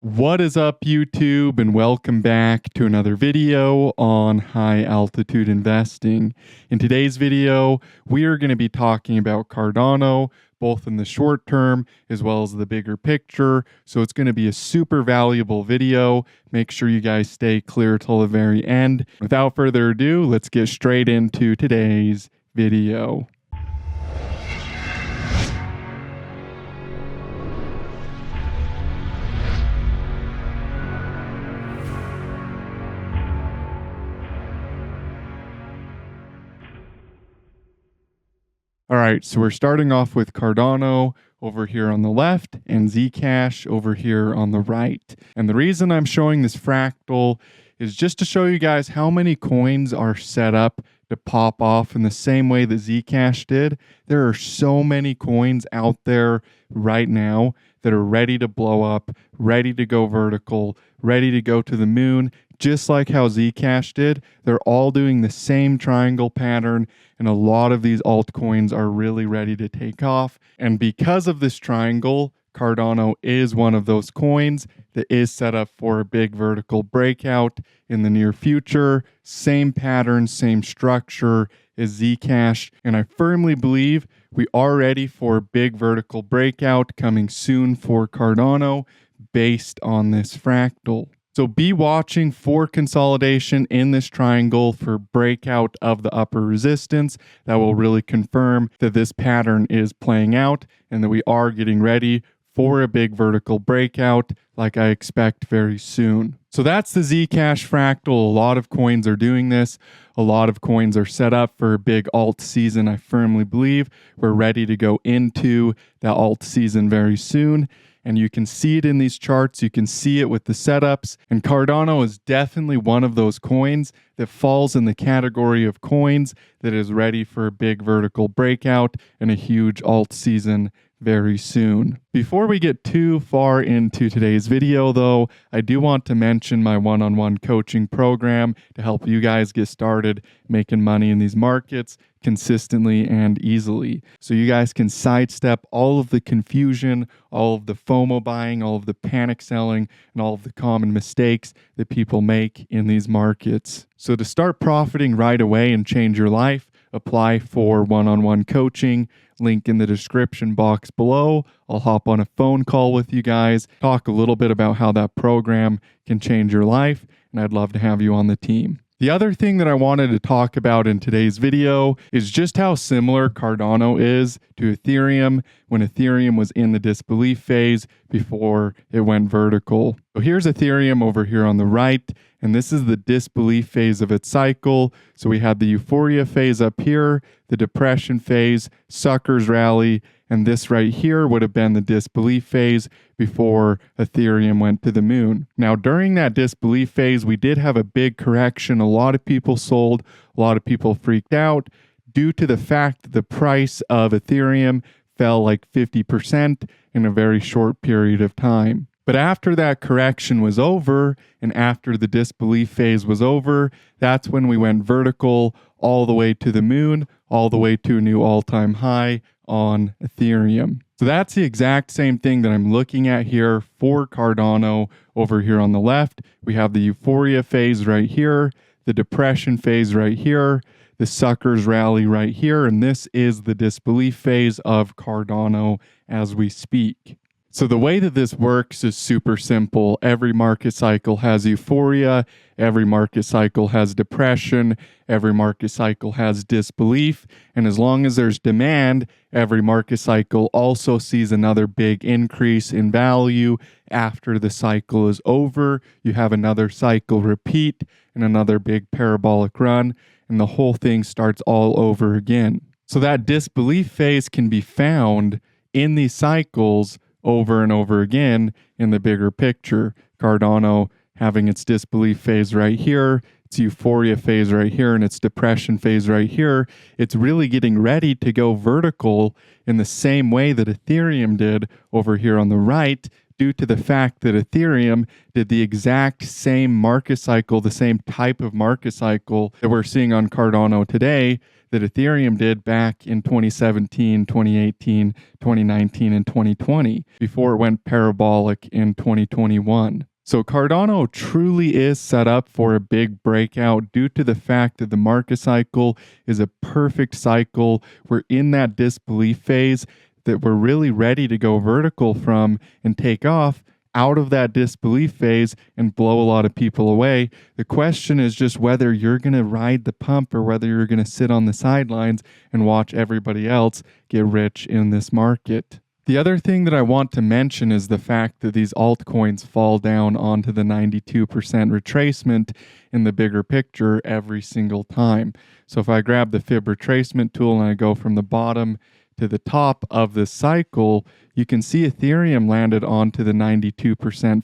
What is up, YouTube, and welcome back to another video on high altitude investing. In today's video, we are going to be talking about Cardano, both in the short term as well as the bigger picture. So it's going to be a super valuable video. Make sure you guys stay clear till the very end. Without further ado, let's get straight into today's video. All right, so we're starting off with Cardano over here on the left and Zcash over here on the right. And the reason I'm showing this fractal is just to show you guys how many coins are set up to pop off in the same way that Zcash did. There are so many coins out there right now that are ready to blow up, ready to go vertical, ready to go to the moon, just like how Zcash did. They're all doing the same triangle pattern, and a lot of these altcoins are really ready to take off. And because of this triangle, Cardano is one of those coins that is set up for a big vertical breakout in the near future. Same pattern, same structure as Zcash. And I firmly believe we are ready for a big vertical breakout coming soon for Cardano based on this fractal. So be watching for consolidation in this triangle for breakout of the upper resistance. That will really confirm that this pattern is playing out and that we are getting ready for a big vertical breakout like I expect very soon. So that's the Zcash fractal. A lot of coins are doing this. A lot of coins are set up for a big alt season. I firmly believe we're ready to go into the alt season very soon. And you can see it in these charts. You can see it with the setups. And Cardano is definitely one of those coins that falls in the category of coins that is ready for a big vertical breakout and a huge alt season very soon. Before we get too far into today's video, though, I do want to mention my one-on-one coaching program to help you guys get started making money in these markets consistently and easily. So you guys can sidestep all of the confusion, all of the FOMO buying, all of the panic selling, and all of the common mistakes that people make in these markets. So to start profiting right away and change your life, apply for one-on-one coaching. Link in the description box below. I'll hop on a phone call with you guys, talk a little bit about how that program can change your life, and I'd love to have you on the team. The other thing that I wanted to talk about in today's video is just how similar Cardano is to Ethereum when Ethereum was in the disbelief phase before it went vertical. So here's Ethereum over here on the right, and this is the disbelief phase of its cycle. So we had the euphoria phase up here, the depression phase, suckers rally, and this right here would have been the disbelief phase before Ethereum went to the moon. Now, during that disbelief phase, we did have a big correction. A lot of people sold, a lot of people freaked out due to the fact that the price of Ethereum fell like 50% in a very short period of time. But after that correction was over and after the disbelief phase was over, that's when we went vertical all the way to the moon, all the way to a new all-time high on Ethereum. So that's the exact same thing that I'm looking at here for Cardano over here on the left. We have the euphoria phase right here, the depression phase right here, the suckers rally right here, and this is the disbelief phase of Cardano as we speak. So the way that this works is super simple. Every market cycle has euphoria, every market cycle has depression, every market cycle has disbelief, and as long as there's demand, every market cycle also sees another big increase in value. After the cycle is over, you have another cycle repeat and another big parabolic run, and the whole thing starts all over again. So that disbelief phase can be found in these cycles over and over again in the bigger picture. Cardano having its disbelief phase right here, its euphoria phase right here, and its depression phase right here. It's really getting ready to go vertical in the same way that Ethereum did over here on the right due to the fact that Ethereum did the exact same market cycle, the same type of market cycle that we're seeing on Cardano today, that Ethereum did back in 2017, 2018, 2019, and 2020, before it went parabolic in 2021. So Cardano truly is set up for a big breakout due to the fact that the market cycle is a perfect cycle. We're in that disbelief phase that we're really ready to go vertical from and take off out of that disbelief phase and blow a lot of people away. The question is just whether you're going to ride the pump or whether you're going to sit on the sidelines and watch everybody else get rich in this market. The other thing that I want to mention is the fact that these altcoins fall down onto the 92% retracement in the bigger picture every single time. So if I grab the fib retracement tool and I go from the bottom to the top of this cycle, you can see Ethereum landed onto the 92%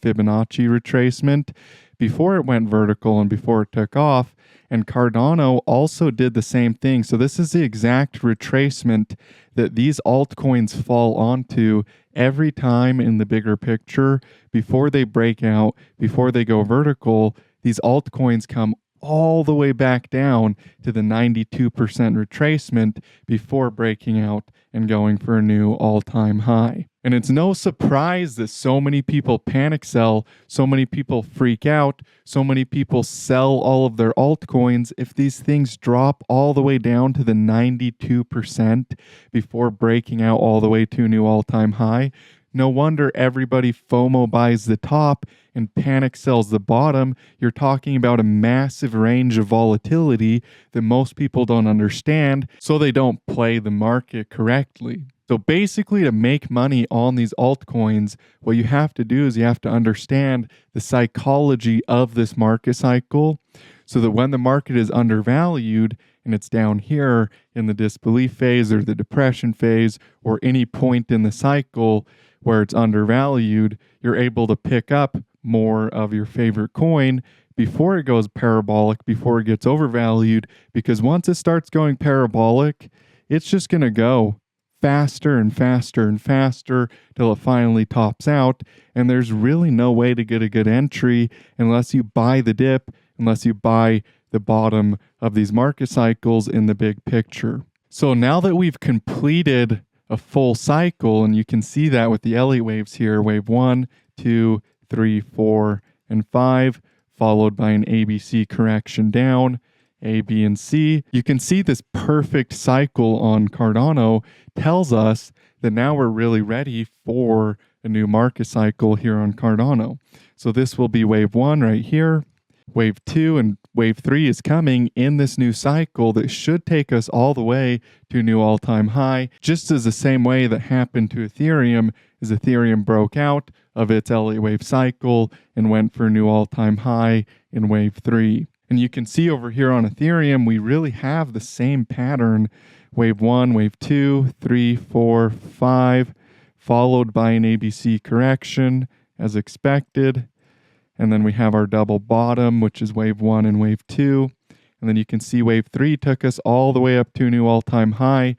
Fibonacci retracement before it went vertical and before it took off. And Cardano also did the same thing. So this is the exact retracement that these altcoins fall onto every time in the bigger picture. Before they break out, before they go vertical, these altcoins come all the way back down to the 92% retracement before breaking out and going for a new all-time high. And it's no surprise that so many people panic sell, so many people freak out, so many people sell all of their altcoins if these things drop all the way down to the 92% before breaking out all the way to a new all-time high. No wonder everybody FOMO buys the top and panic sells the bottom. You're talking about a massive range of volatility that most people don't understand, so they don't play the market correctly. So basically, to make money on these altcoins, what you have to do is you have to understand the psychology of this market cycle so that when the market is undervalued and it's down here in the disbelief phase or the depression phase or any point in the cycle where it's undervalued, you're able to pick up more of your favorite coin before it goes parabolic, before it gets overvalued, because once it starts going parabolic, it's just going to go faster and faster and faster till it finally tops out. And there's really no way to get a good entry unless you buy the dip, unless you buy the bottom of these market cycles in the big picture. So now that we've completed a full cycle, and you can see that with the Elliott waves here, wave 1, 2, 3, 4, and 5, followed by an ABC correction down, A, B, and C. You can see this perfect cycle on Cardano tells us that now we're really ready for a new market cycle here on Cardano. So this will be wave 1 right here. Wave 2 and wave 3 is coming in this new cycle that should take us all the way to a new all-time high, just as the same way that happened to Ethereum as Ethereum broke out of its Elliott wave cycle and went for a new all-time high in wave 3. And you can see over here on Ethereum, we really have the same pattern. Wave 1, wave 2, 3, 4, 5, followed by an ABC correction as expected. And then we have our double bottom, which is wave 1 and wave 2. And then you can see wave 3 took us all the way up to a new all-time high.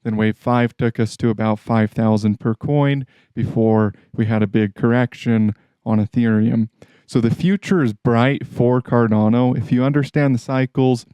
Then wave 5 took us to about 5,000 per coin before we had a big correction on Ethereum. So the future is bright for Cardano. If you understand the cycles,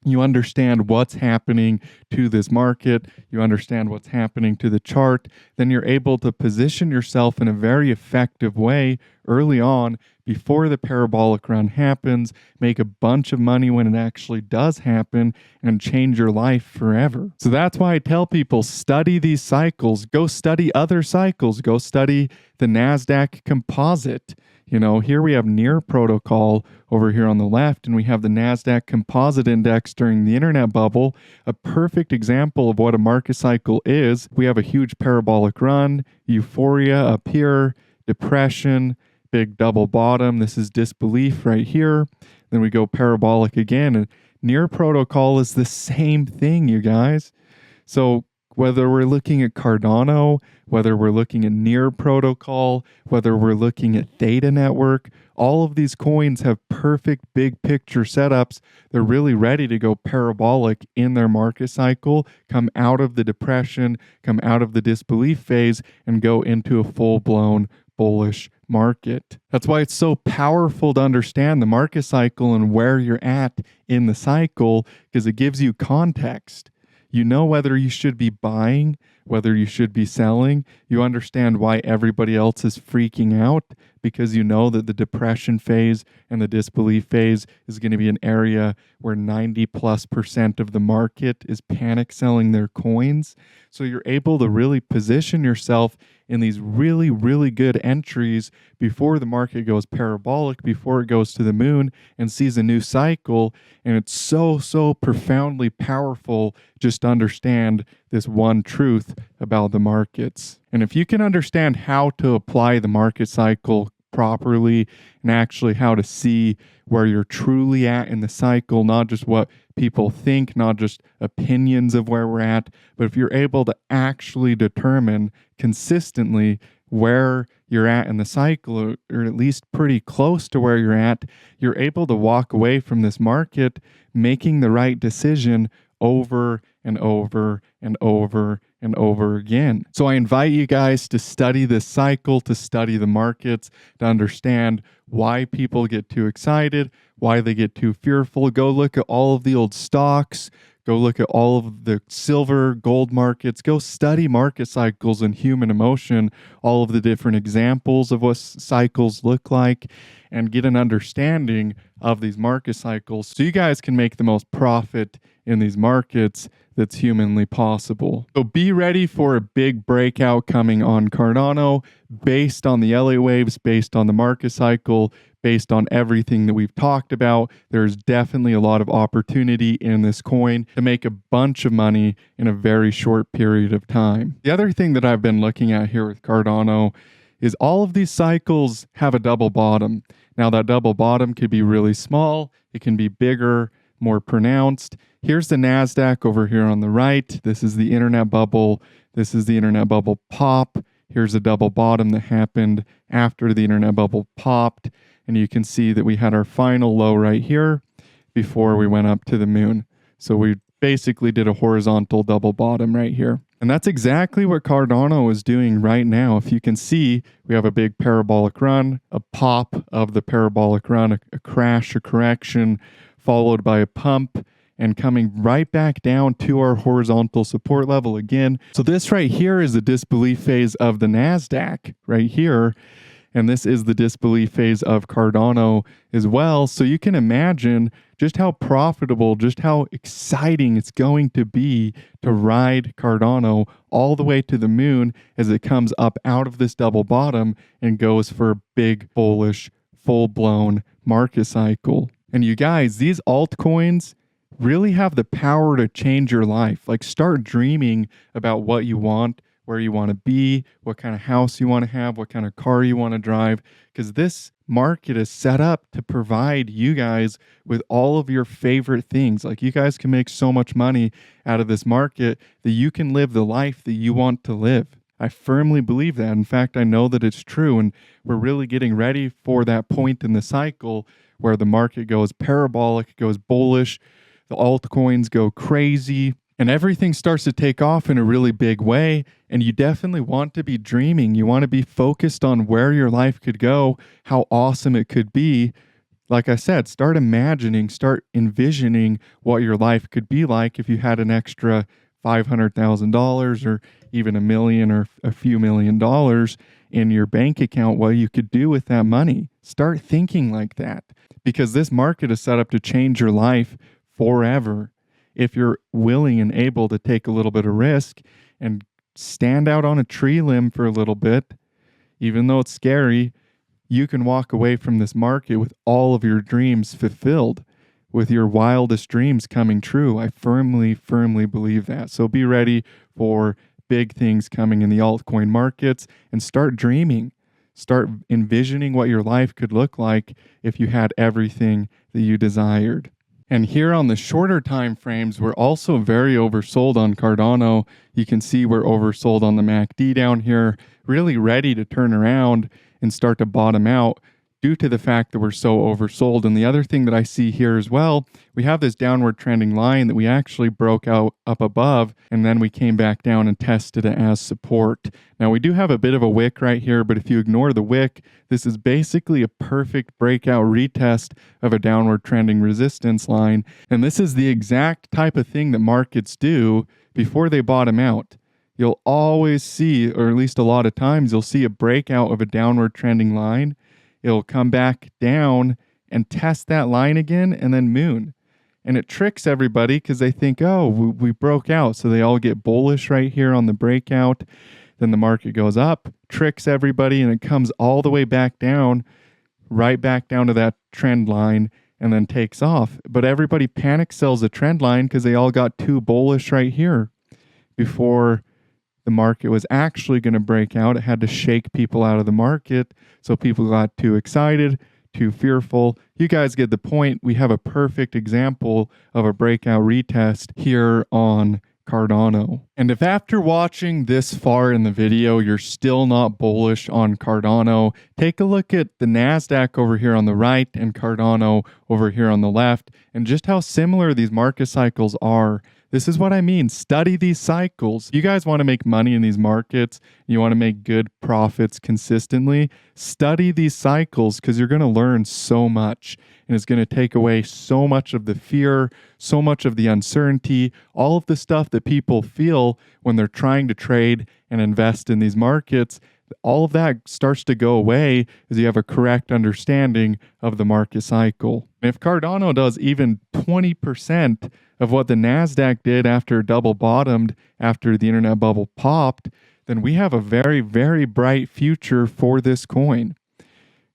you understand what's happening to this market, you understand what's happening to the chart, then you're able to position yourself in a very effective way early on before the parabolic run happens, make a bunch of money when it actually does happen, and change your life forever. So that's why I tell people, study these cycles, go study other cycles, go study the NASDAQ composite. You know, here we have Near Protocol over here on the left, and we have the NASDAQ Composite Index during the internet bubble, a perfect example of what a market cycle is. We have a huge parabolic run, euphoria up here, depression, big double bottom. This is disbelief right here. Then we go parabolic again, and Near Protocol is the same thing, you guys. So whether we're looking at Cardano, whether we're looking at Near Protocol, whether we're looking at Theta Network, all of these coins have perfect big picture setups. They're really ready to go parabolic in their market cycle, come out of the depression, come out of the disbelief phase, and go into a full-blown bullish market. That's why it's so powerful to understand the market cycle and where you're at in the cycle, because it gives you context. You know whether you should be buying, whether you should be selling. You understand why everybody else is freaking out, because you know that the depression phase and the disbelief phase is going to be an area where 90+% of the market is panic selling their coins. So you're able to really position yourself in these really, really good entries before the market goes parabolic, before it goes to the moon and sees a new cycle. And it's so, so profoundly powerful just to understand this one truth about the markets. And if you can understand how to apply the market cycle properly and actually how to see where you're truly at in the cycle, not just what people think, not just opinions of where we're at, but if you're able to actually determine consistently where you're at in the cycle, or at least pretty close to where you're at, you're able to walk away from this market making the right decision over and over and over and over again. So I invite you guys to study this cycle, to study the markets, to understand why people get too excited, why they get too fearful. Go look at all of the old stocks. Go look at all of the silver, gold markets. Go study market cycles and human emotion, all of the different examples of what cycles look like, and get an understanding of these market cycles so you guys can make the most profit in these markets that's humanly possible. So be ready for a big breakout coming on Cardano based on the LA waves, based on the market cycle, based on everything that we've talked about. There's definitely a lot of opportunity in this coin to make a bunch of money in a very short period of time. The other thing that I've been looking at here with Cardano is all of these cycles have a double bottom. Now that double bottom could be really small, it can be bigger, more pronounced. Here's the NASDAQ over here on the right. This is the internet bubble. This is the internet bubble pop. Here's a double bottom that happened after the internet bubble popped. And you can see that we had our final low right here before we went up to the moon. So we basically did a horizontal double bottom right here. And that's exactly what Cardano is doing right now. If you can see, we have a big parabolic run, a pop of the parabolic run, a crash, a correction, followed by a pump, and coming right back down to our horizontal support level again. So this right here is the disbelief phase of the NASDAQ right here. And this is the disbelief phase of Cardano as well. So you can imagine just how profitable, just how exciting it's going to be to ride Cardano all the way to the moon as it comes up out of this double bottom and goes for a big, bullish, full-blown market cycle. And you guys, these altcoins really have the power to change your life. Like, start dreaming about what you want, where you want to be, what kind of house you want to have, what kind of car you want to drive, because this market is set up to provide you guys with all of your favorite things. Like, you guys can make so much money out of this market that you can live the life that you want to live. I firmly believe that. In fact, I know that it's true, and we're really getting ready for that point in the cycle where the market goes parabolic, goes bullish, the altcoins go crazy, and everything starts to take off in a really big way. And you definitely want to be dreaming. You want to be focused on where your life could go, how awesome it could be. Like I said, start imagining, start envisioning what your life could be like if you had an extra $500,000 or even $1 million or a few $1 million in your bank account, what you could do with that money. Start thinking like that, because this market is set up to change your life forever. If you're willing and able to take a little bit of risk and stand out on a tree limb for a little bit, even though it's scary, you can walk away from this market with all of your dreams fulfilled, with your wildest dreams coming true. I firmly, firmly believe that. So be ready for big things coming in the altcoin markets and start dreaming. Start envisioning what your life could look like if you had everything that you desired. And here on the shorter time frames, we're also very oversold on Cardano. You can see we're oversold on the MACD down here, really ready to turn around and start to bottom out. due to the fact that we're so oversold. And the other thing that I see here as well, we have this downward trending line that we actually broke out up above, and then we came back down and tested it as support. Now we do have a bit of a wick right here, but if you ignore the wick, this is basically a perfect breakout retest of a downward trending resistance line. And this is the exact type of thing that markets do before they bottom out. You'll always see, or at least a lot of times, you'll see a breakout of a downward trending line. It'll come back down and test that line again and then moon. And it tricks everybody because they think, oh, we broke out. So they all get bullish right here on the breakout. Then the market goes up, tricks everybody, and it comes all the way back down, right back down to that trend line, and then takes off. But everybody panic sells the trend line because they all got too bullish right here before the market was actually going to break out. It had to shake people out of the market. So people got too excited, too fearful. You guys get the point. We have a perfect example of a breakout retest here on Cardano. And if after watching this far in the video, you're still not bullish on Cardano, take a look at the NASDAQ over here on the right and Cardano over here on the left, and just how similar these market cycles are. This is what I mean. Study these cycles. You guys want to make money in these markets. You want to make good profits consistently. Study these cycles because you're going to learn so much. And it's going to take away so much of the fear, so much of the uncertainty, all of the stuff that people feel when they're trying to trade and invest in these markets. All of that starts to go away as you have a correct understanding of the market cycle. And if Cardano does even 20% of what the NASDAQ did after double bottomed, after the internet bubble popped, then we have a very, very bright future for this coin.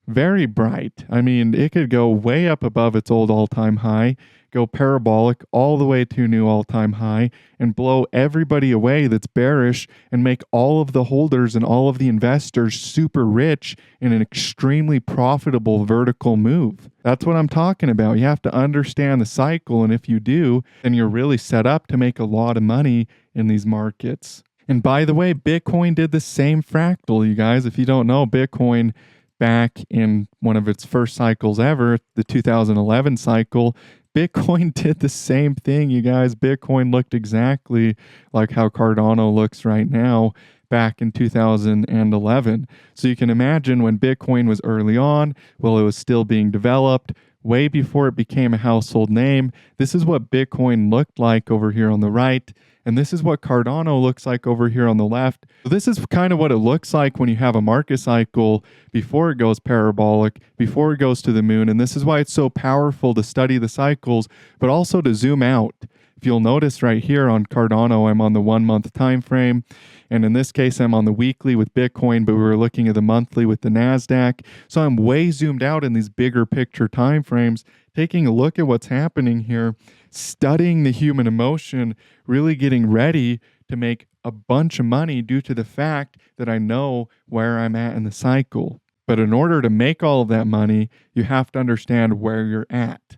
Very bright. I mean, it could go way up above its old all-time high, go parabolic all the way to a new all-time high, and blow everybody away that's bearish and make all of the holders and all of the investors super rich in an extremely profitable vertical move. That's what I'm talking about. You have to understand the cycle, and if you do, then you're really set up to make a lot of money in these markets. And by the way, Bitcoin did the same fractal, you guys. If you don't know, Bitcoin back in one of its first cycles ever, the 2011 cycle, Bitcoin did the same thing, you guys. Bitcoin looked exactly like how Cardano looks right now back in 2011. So you can imagine when Bitcoin was early on, well, it was still being developed, way before it became a household name. This is what Bitcoin looked like over here on the right. And this is what Cardano looks like over here on the left. So this is kind of what it looks like when you have a market cycle before it goes parabolic, before it goes to the moon. And this is why it's so powerful to study the cycles, but also to zoom out. If you'll notice right here on Cardano, I'm on the 1 month time frame. And in this case, I'm on the weekly with Bitcoin, but we were looking at the monthly with the NASDAQ. So I'm way zoomed out in these bigger picture time frames, taking a look at what's happening here, studying the human emotion, really getting ready to make a bunch of money due to the fact that I know where I'm at in the cycle. But in order to make all of that money, you have to understand where you're at,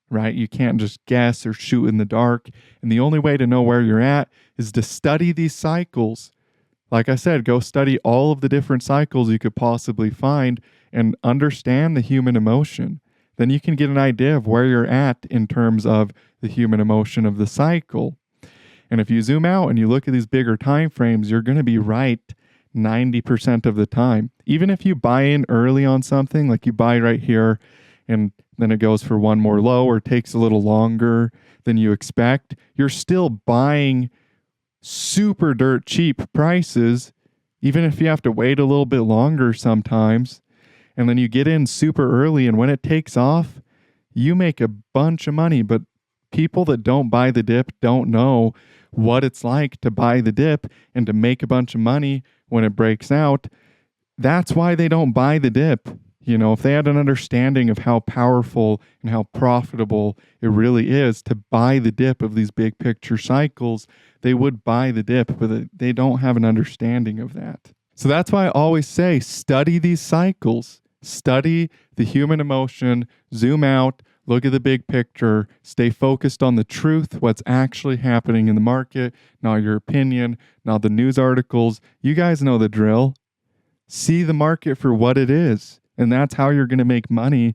right? You can't just guess or shoot in the dark. And the only way to know where you're at is to study these cycles. Like I said, go study all of the different cycles you could possibly find and understand the human emotion. Then you can get an idea of where you're at in terms of the human emotion of the cycle. And if you zoom out and you look at these bigger time frames, you're going to be right 90% of the time. Even if you buy in early on something, like you buy right here and then it goes for one more low or takes a little longer than you expect, you're still buying super dirt cheap prices, even if you have to wait a little bit longer sometimes. And then you get in super early, and when it takes off, you make a bunch of money. But people that don't buy the dip don't know what it's like to buy the dip and to make a bunch of money when it breaks out. That's why they don't buy the dip. You know, if they had an understanding of how powerful and how profitable it really is to buy the dip of these big picture cycles, they would buy the dip, but they don't have an understanding of that. So that's why I always say, study these cycles, study the human emotion, zoom out, look at the big picture, stay focused on the truth, what's actually happening in the market, not your opinion, not the news articles. You guys know the drill. See the market for what it is. And that's how you're going to make money.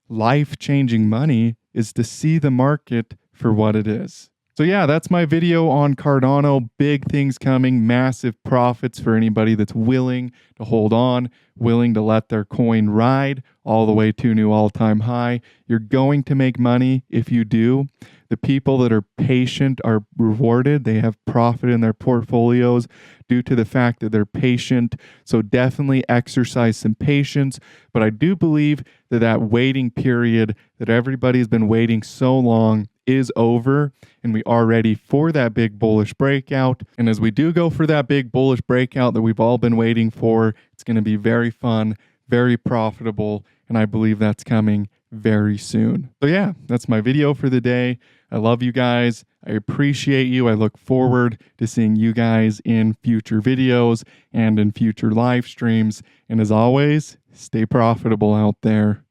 Life-changing money is to see the market for what it is. So yeah, that's my video on Cardano. Big things coming, massive profits for anybody that's willing to hold on, willing to let their coin ride all the way to a new all-time high. You're going to make money if you do. The people that are patient are rewarded. They have profit in their portfolios due to the fact that they're patient. So definitely exercise some patience. But I do believe that that waiting period that everybody's been waiting so long is over, and we are ready for that big bullish breakout. And as we do go for that big bullish breakout that we've all been waiting for, it's going to be very fun, very profitable, and I believe that's coming very soon. So yeah, that's my video for the day. I love you guys. I appreciate you. I look forward to seeing you guys in future videos and in future live streams. And as always, stay profitable out there.